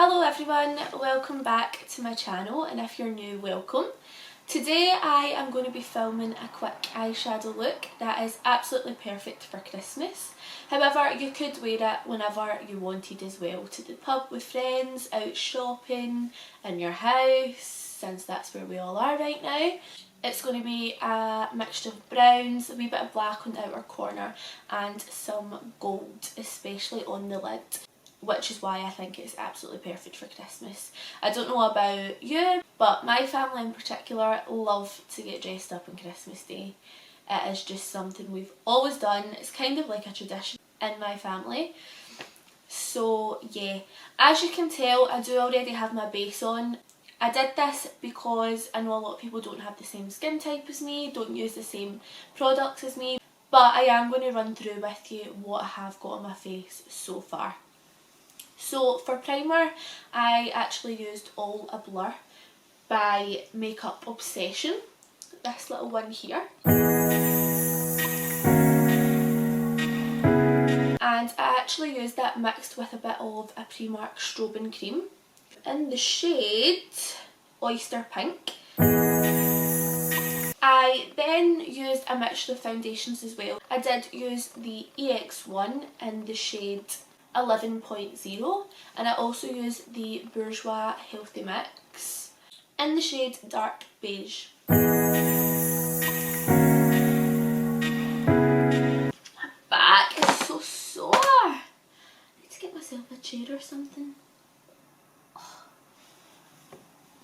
Hello everyone, welcome back to my channel, and if you're new, welcome. Today I am going to be filming a quick eyeshadow look that is absolutely perfect for Christmas. However, you could wear it whenever you wanted as well, to the pub with friends, out shopping, in your house, since that's where we all are right now. It's going to be a mixture of browns, a wee bit of black on the outer corner and some gold, especially on the lid, which is why I think it's absolutely perfect for Christmas. I don't know about you, but my family in particular love to get dressed up on Christmas Day. It is just something we've always done. It's kind of like a tradition in my family. So yeah, as you can tell, I do already have my base on. I did this because I know a lot of people don't have the same skin type as me, don't use the same products as me, but I am going to run through with you what I have got on my face so far. So for primer, I actually used All A Blur by Makeup Obsession, this little one here. And I actually used that mixed with a bit of a Primark strobing cream in the shade Oyster Pink. I then used a mixture of foundations as well. I did use the EX1 in the shade 11.0, and I also used the Bourjois Healthy Mix in the shade Dark Beige. My back is so sore. I need to get myself a chair or something.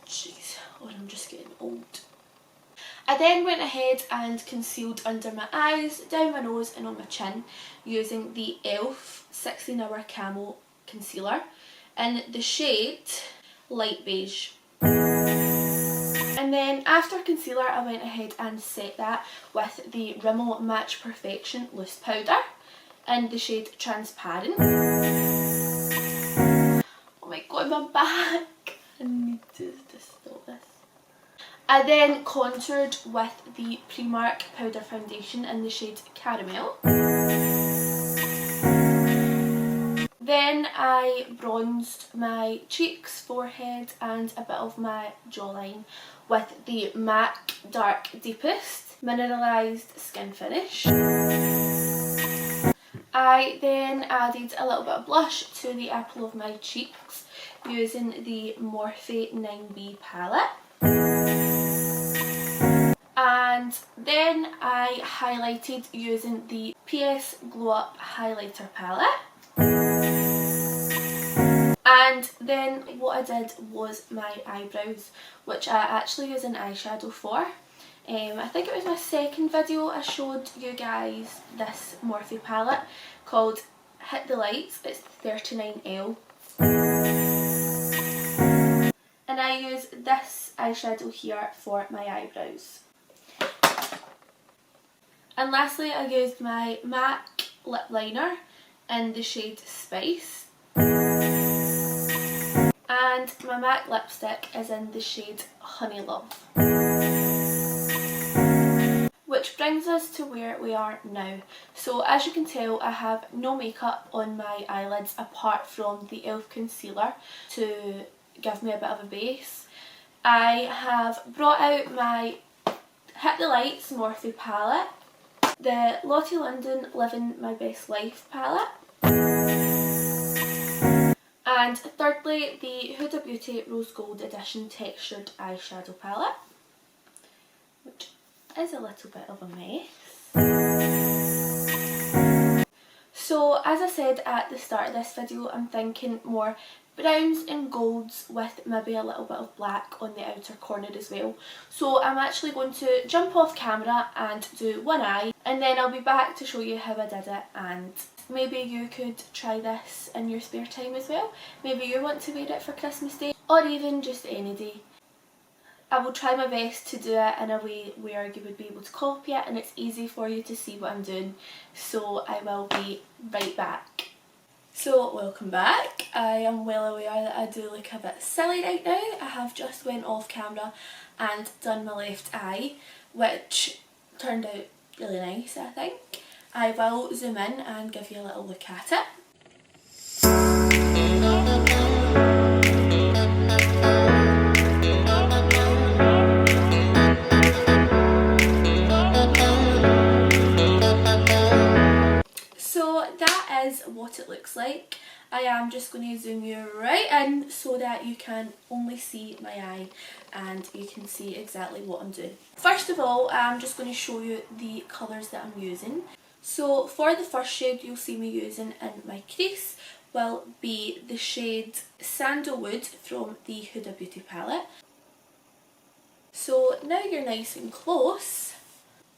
Jeez, or I'm just getting old. I then went ahead and concealed under my eyes, down my nose and on my chin using the e.l.f. 16 Hour Camo Concealer in the shade Light Beige. And then after concealer I went ahead and set that with the Rimmel Match Perfection Loose Powder in the shade Transparent. Oh my god, my back! I need to stop this. I then contoured with the Primark Powder Foundation in the shade Caramel. Then I bronzed my cheeks, forehead and a bit of my jawline with the MAC Dark Deepest Mineralised Skin Finish. I then added a little bit of blush to the apple of my cheeks using the Morphe 9B palette. And then I highlighted using the PS Glow Up Highlighter palette. And then what I did was my eyebrows, which I actually use an eyeshadow for. I think it was my second video I showed you guys this Morphe palette called Hit the Lights. It's 39L. And I use this eyeshadow here for my eyebrows. And lastly I used my MAC lip liner in the shade Spice. And my MAC lipstick is in the shade Honey Love. Which brings us to where we are now. So as you can tell, I have no makeup on my eyelids apart from the e.l.f. concealer to give me a bit of a base. I have brought out my Hit the Lights Morphe palette, the Lottie London Living My Best Life palette, and thirdly the Huda Beauty Rose Gold Edition Textured Eyeshadow palette, which is a little bit of a mess. So as I said at the start of this video, I'm thinking more browns and golds with maybe a little bit of black on the outer corner as well. So I'm actually going to jump off camera and do one eye, and then I'll be back to show you how I did it, and maybe you could try this in your spare time as well. Maybe you want to wear it for Christmas Day, or even just any day. I will try my best to do it in a way where you would be able to copy it and it's easy for you to see what I'm doing. So I will be right back. So welcome back. I am well aware that I do look a bit silly right now. I have just went off camera and done my left eye, which turned out really nice, I think. I will zoom in and give you a little look at it. looks like. I am just going to zoom you right in so that you can only see my eye and you can see exactly what I'm doing. First of all, I'm just going to show you the colours that I'm using. So for the first shade you'll see me using in my crease will be the shade Sandalwood from the Huda Beauty palette. So now you're nice and close,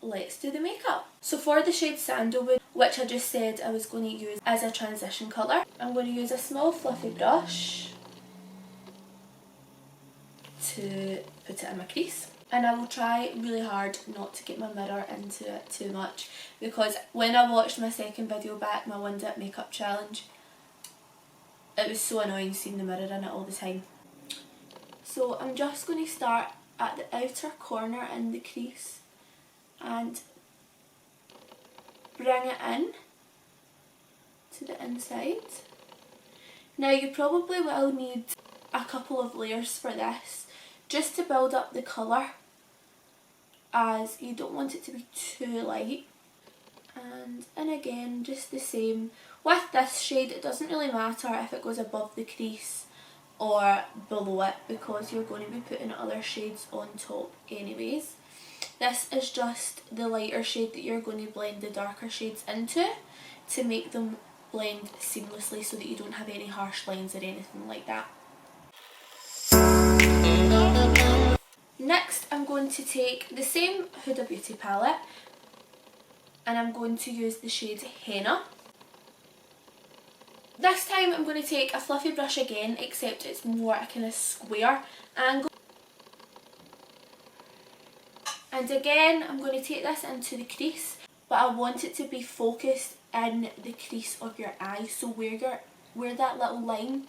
let's do the makeup. So for the shade Sandalwood, which I just said I was going to use as a transition colour, I'm going to use a small fluffy brush to put it in my crease. And I will try really hard not to get my mirror into it too much, because when I watched my second video back, my 1 dip makeup challenge, it was so annoying seeing the mirror in it all the time. So I'm just going to start at the outer corner in the crease and bring it in to the inside. Now you probably will need a couple of layers for this, just to build up the colour, as you don't want it to be too light. And again, just the same with this shade, it doesn't really matter if it goes above the crease or below it, because you're going to be putting other shades on top anyways. This is just the lighter shade that you're going to blend the darker shades into to make them blend seamlessly so that you don't have any harsh lines or anything like that. Next I'm going to take the same Huda Beauty palette and I'm going to use the shade Henna. This time I'm going to take a fluffy brush again, except it's more a kind of square angle. And again I'm going to take this into the crease, but I want it to be focused in the crease of your eye, so where that little line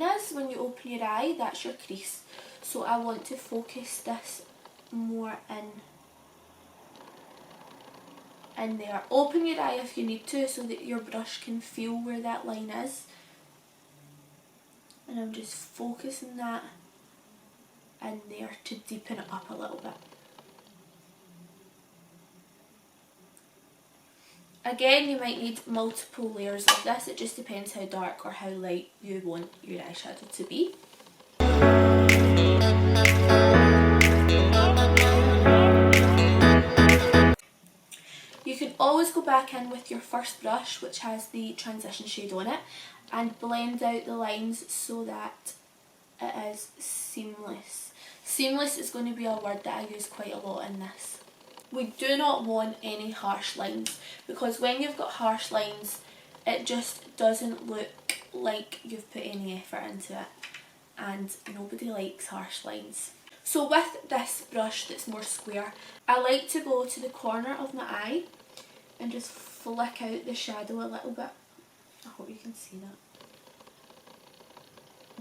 is when you open your eye, that's your crease. So I want to focus this more in there. Open your eye if you need to so that your brush can feel where that line is. And I'm just focusing that in there to deepen it up a little bit. Again, you might need multiple layers of this, it just depends how dark or how light you want your eyeshadow to be. You can always go back in with your first brush, which has the transition shade on it, and blend out the lines so that it is seamless. Seamless is going to be a word that I use quite a lot in this. We do not want any harsh lines, because when you've got harsh lines it just doesn't look like you've put any effort into it, and nobody likes harsh lines. So with this brush that's more square, I like to go to the corner of my eye and just flick out the shadow a little bit. I hope you can see that.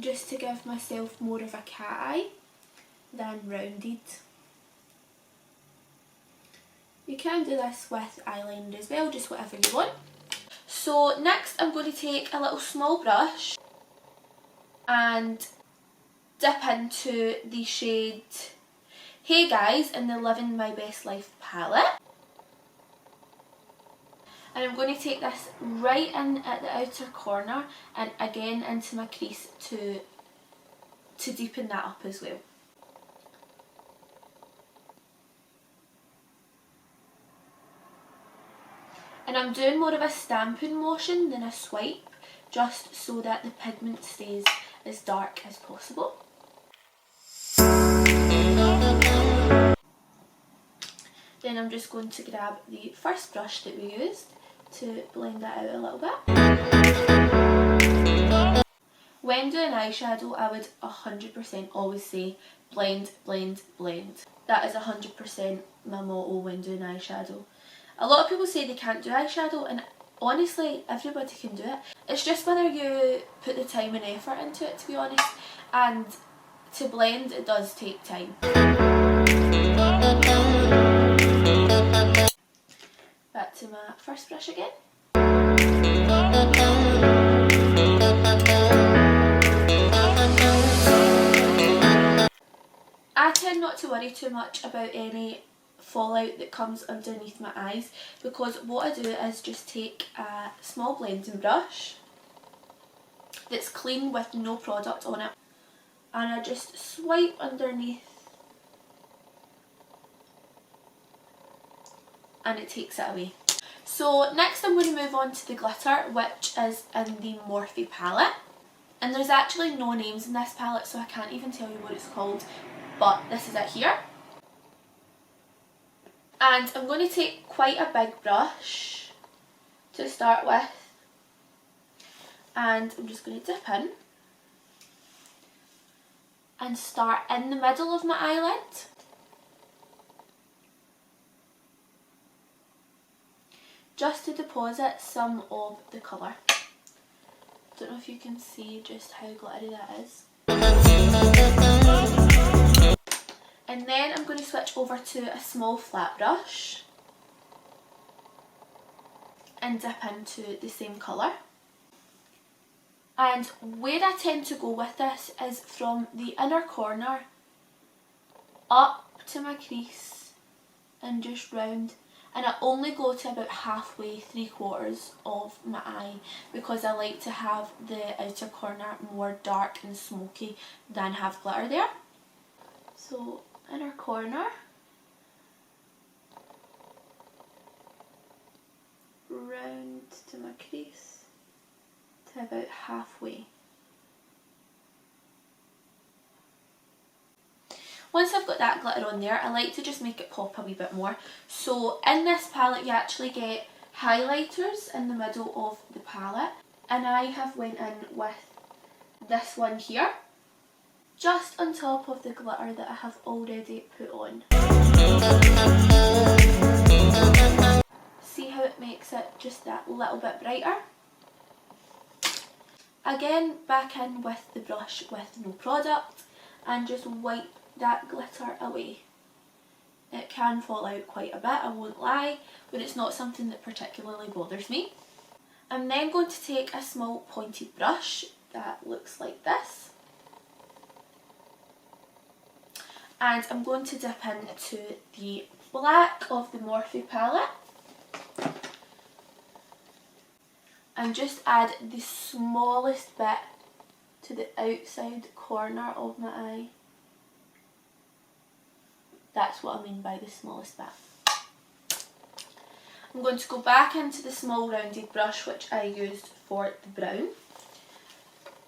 Just to give myself more of a cat eye than rounded. You can do this with eyeliner as well, just whatever you want. So next I'm going to take a little small brush and dip into the shade Hey Guys in the Living My Best Life palette. And I'm going to take this right in at the outer corner and again into my crease to deepen that up as well. And I'm doing more of a stamping motion than a swipe, just so that the pigment stays as dark as possible. Then I'm just going to grab the first brush that we used to blend that out a little bit. When doing eyeshadow, I would 100% always say blend, blend, blend. That is 100% my motto when doing eyeshadow. A lot of people say they can't do eyeshadow, and honestly everybody can do it. It's just whether you put the time and effort into it, to be honest, and to blend it does take time. Back to my first brush again. I tend not to worry too much about any fallout that comes underneath my eyes, because what I do is just take a small blending brush that's clean with no product on it, and I just swipe underneath and it takes it away. So next I'm going to move on to the glitter, which is in the Morphe palette. And there's actually no names in this palette, so I can't even tell you what it's called, but this is it here. And I'm going to take quite a big brush to start with, and I'm just going to dip in and start in the middle of my eyelid. Just to deposit some of the colour. Don't know if you can see just how glittery that is. And then I'm going to switch over to a small flat brush and dip into the same colour. And where I tend to go with this is from the inner corner up to my crease and just round. And I only go to about halfway, 3/4 of my eye, because I like to have the outer corner more dark and smoky than have glitter there. So inner corner, round to my crease to about halfway. Once I've got that glitter on there, I like to just make it pop a wee bit more. So in this palette you actually get highlighters in the middle of the palette, and I have went in with this one here, just on top of the glitter that I have already put on. See how it makes it just that little bit brighter? Again, back in with the brush with no product and just wipe that glitter away. It can fall out quite a bit, I won't lie, but it's not something that particularly bothers me. I'm then going to take a small pointed brush that looks like this, and I'm going to dip into the black of the Morphe palette and just add the smallest bit to the outside corner of my eye. That's what I mean by the smallest bit. I'm going to go back into the small rounded brush which I used for the brown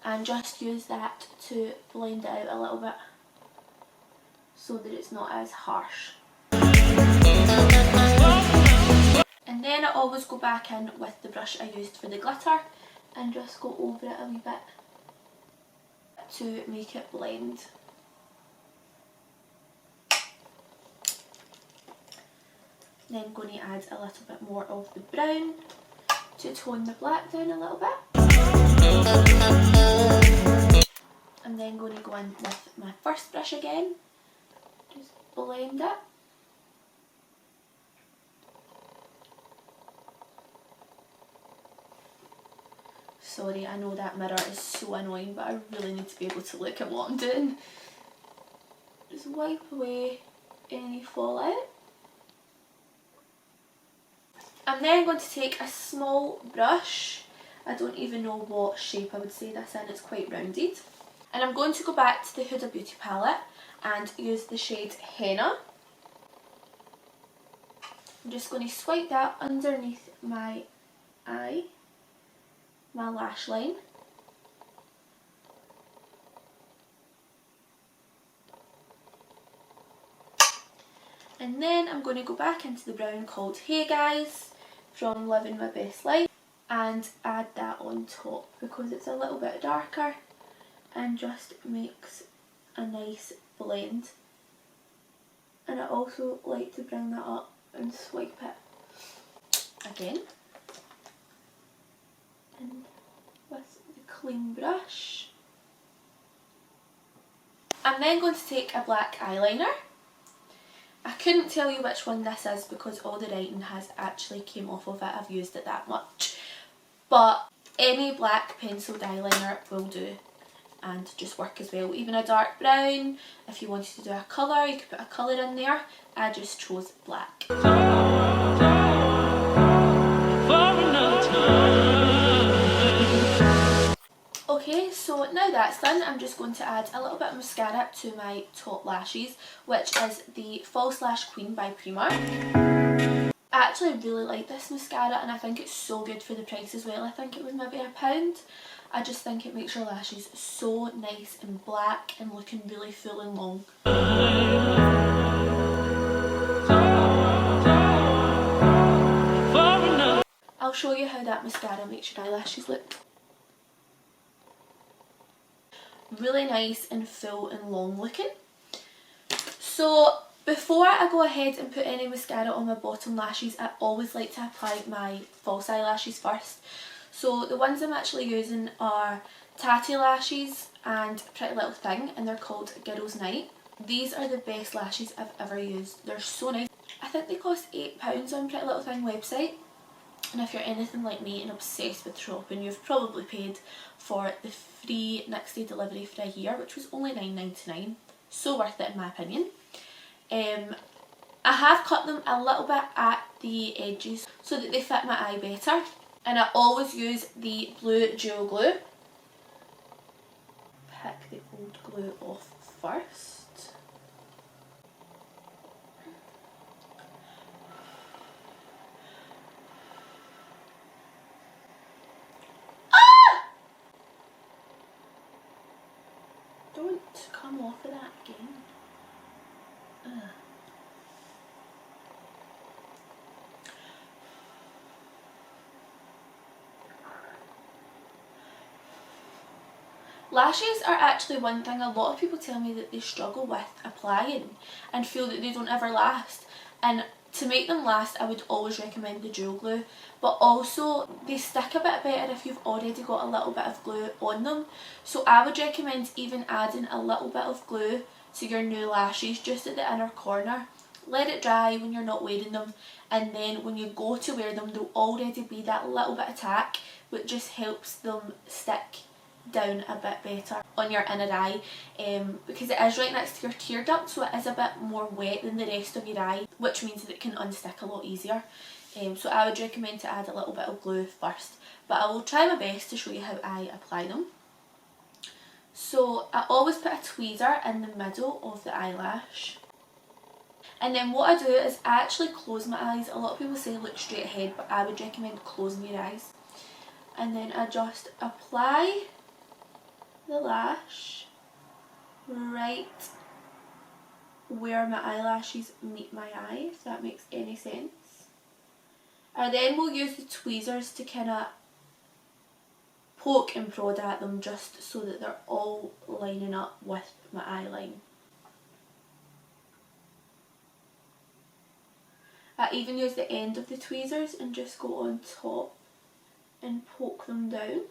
and just use that to blend it out a little bit so that it's not as harsh. And then I always go back in with the brush I used for the glitter and just go over it a wee bit to make it blend. Then I'm going to add a little bit more of the brown to tone the black down a little bit. I'm then going to go in with my first brush again, just blend it. Sorry, I know that mirror is so annoying, but I really need to be able to look at what I'm doing. Just wipe away any fallout. I'm then going to take a small brush, I don't even know what shape I would say this in, it's quite rounded. And I'm going to go back to the Huda Beauty palette and use the shade Henna. I'm just going to swipe that underneath my eye, my lash line. And then I'm going to go back into the brown called Hey Guys from Living My Best Life and add that on top because it's a little bit darker and just makes a nice blend. And I also like to bring that up and swipe it again. And with the clean brush. I'm then going to take a black eyeliner. I couldn't tell you which one this is because all the writing has actually came off of it, I've used it that much. But any black penciled eyeliner will do. and just work as well. Even a dark brown, if you wanted to do a colour, you could put a colour in there. I just chose black. Okay, so now that's done, I'm just going to add a little bit of mascara to my top lashes, which is the False Lash Queen by Primark. I actually really like this mascara and I think it's so good for the price as well. I think it was maybe £1. I just think it makes your lashes so nice and black and looking really full and long. I'll show you how that mascara makes your eyelashes look. Really nice and full and long looking. So before I go ahead and put any mascara on my bottom lashes, I always like to apply my false eyelashes first. So the ones I'm actually using are Tatty Lashes and Pretty Little Thing, and they're called Girls Night. These are the best lashes I've ever used. They're so nice. I think they cost £8 on Pretty Little Thing website. And if you're anything like me and obsessed with shopping, you've probably paid for the free next day delivery for a year, which was only £9.99. So worth it in my opinion. I have cut them a little bit at the edges so that they fit my eye better. And I always use the blue dual glue. Pick the old glue off first. Don't come off of that again. Ugh. Lashes are actually one thing a lot of people tell me that they struggle with applying and feel that they don't ever last. And to make them last, I would always recommend the dual glue, but also they stick a bit better if you've already got a little bit of glue on them. So I would recommend even adding a little bit of glue to your new lashes just at the inner corner. Let it dry when you're not wearing them, and then when you go to wear them, there'll already be that little bit of tack which just helps them stick down a bit better on your inner eye, because it is right next to your tear duct, so it is a bit more wet than the rest of your eye, which means that it can unstick a lot easier. So I would recommend to add a little bit of glue first, but I will try my best to show you how I apply them. So I always put a tweezer in the middle of the eyelash, and then what I do is I actually close my eyes. A lot of people say look straight ahead, but I would recommend closing your eyes, and then I just apply the lash right where my eyelashes meet my eye, if that makes any sense. And then we'll use the tweezers to kind of poke and prod at them just so that they're all lining up with my eye line. I even use the end of the tweezers and just go on top and poke them down.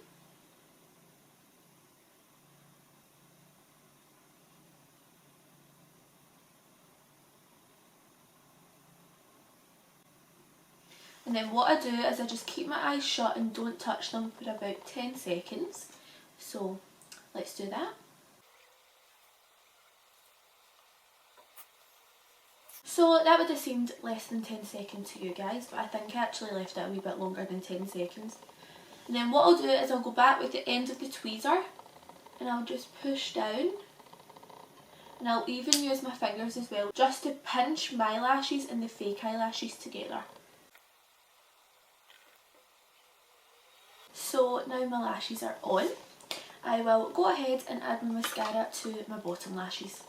And then what I do is I just keep my eyes shut and don't touch them for about 10 seconds. So let's do that. So that would have seemed less than 10 seconds to you guys, but I think I actually left it a wee bit longer than 10 seconds. And then what I'll do is I'll go back with the end of the tweezer and I'll just push down. And I'll even use my fingers as well, just to pinch my lashes and the fake eyelashes together. So now my lashes are on, I will go ahead and add my mascara to my bottom lashes.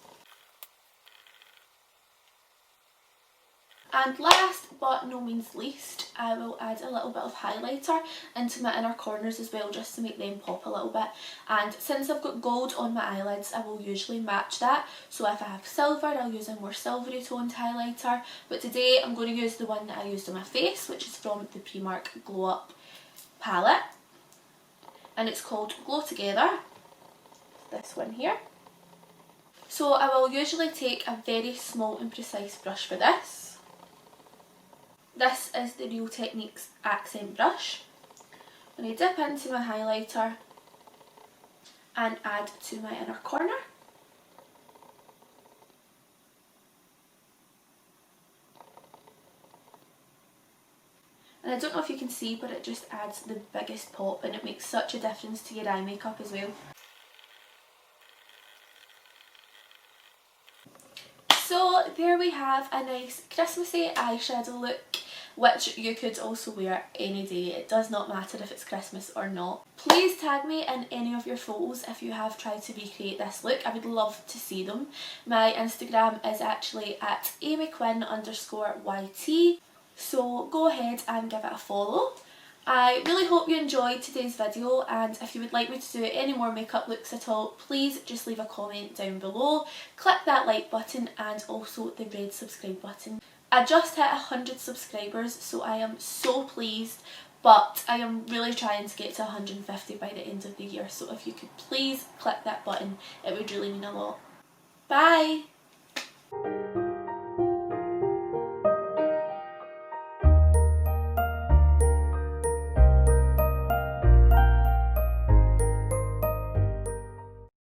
And last but no means least, I will add a little bit of highlighter into my inner corners as well, just to make them pop a little bit. And since I've got gold on my eyelids, I will usually match that. So if I have silver, I'll use a more silvery toned highlighter. But today I'm going to use the one that I used on my face, which is from the Primark Glow Up palette. And it's called Glow Together. This one here. So I will usually take a very small and precise brush for this. This is the Real Techniques accent brush. I'm going to dip into my highlighter and add to my inner corner. And I don't know if you can see, but it just adds the biggest pop and it makes such a difference to your eye makeup as well. So there we have a nice Christmassy eyeshadow look, which you could also wear any day. It does not matter if it's Christmas or not. Please tag me in any of your photos if you have tried to recreate this look. I would love to see them. My Instagram is actually at amyquinn_YT. So go ahead and give it a follow. I really hope you enjoyed today's video, and if you would like me to do any more makeup looks at all, please just leave a comment down below. Click that like button and also the red subscribe button. I just hit 100 subscribers, so I am so pleased, but I am really trying to get to 150 by the end of the year, so if you could please click that button, it would really mean a lot. Bye!